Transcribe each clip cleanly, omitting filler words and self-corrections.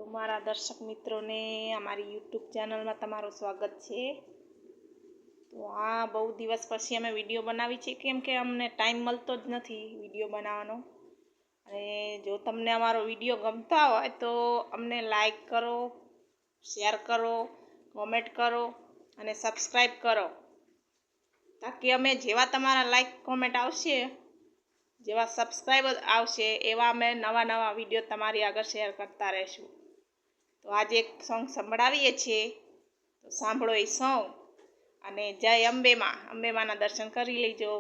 તો મારા દર્શક મિત્રોને અમારી યુટ્યુબ ચેનલમાં તમારું સ્વાગત છે। તો આ બહુ દિવસ પછી અમે વિડીયો બનાવી છે, કેમ કે અમને ટાઈમ મળતો જ નથી વિડીયો બનાવવાનો। અને જો તમને અમારો વિડીયો ગમતા હોય તો અમને લાઈક કરો, શેર કરો, કોમેન્ટ કરો અને સબસ્ક્રાઈબ કરો, તાકી અમે જેવા તમારા લાઈક કોમેન્ટ આવશે, જેવા સબસ્ક્રાઈબ આવશે, એવા અમે નવા નવા વિડીયો તમારી આગળ શેર કરતા રહીશું। તો આજે એક સોંગ સંભળાવીએ છીએ, તો સાંભળો એ સોંગ અને જય અંબેમાં, અંબેમાના દર્શન કરી લેજો।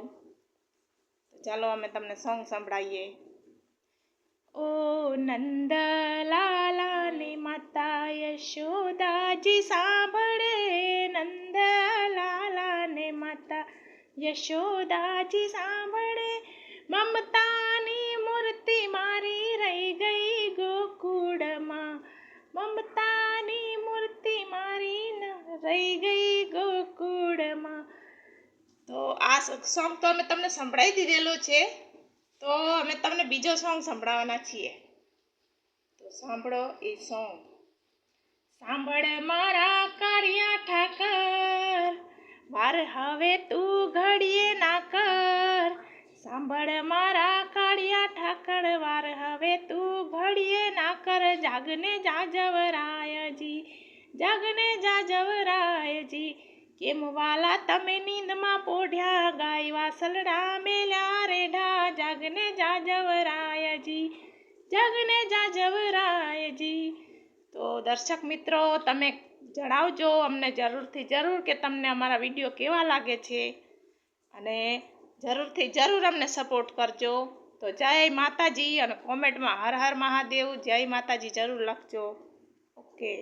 તો ચાલો અમે તમને સોંગ સંભળાવીએ। ઓ નંદ લાલાની માતા યશોદાજી સાંભળે, નંદ લાલાને માતા યશોદાજી સાંભળે, મમતાની મૂર્તિ મારી રહી ગઈ ગોકુળમાં, મમતાની મૂર્તિ મારી રહી ગઈ ગોકુળમાં। તો આ સોંગ તો અમે તમને સંભળાવી દીધેલો છે, તો અમે તમને બીજો સોંગ સંભળાવવાના છીએ। તો સાંભળો એ સોંગ। સાંભળ મારા કાળિયા ઠાકર, વાર હવે તું ઘડીએ ના કર, સાંભળ મારા કાળિયા ઠાકર, વાર હવે તું ઘડીએ ના કર, જાગને જાજવરાયજી, જાગને જાજવરાયજી, કેમ વાલા તમે નીંદમાં પોઢ્યા, ગાય વાસલડા મેલ્યા રેઢા, જાગને જાજવરાયજી, જાગને જાજવરાયજી। તો દર્શક મિત્રો, તમે જણાવજો અમને જરૂરથી જરૂર કે તમને અમારા વિડીયો કેવા લાગે છે, અને જરૂરથી જરૂર અમને સપોર્ટ કરજો। તો જય માતાજી, અને કોમેન્ટમાં હર હર મહાદેવ, જય માતાજી જરૂર લખજો। ઓકે।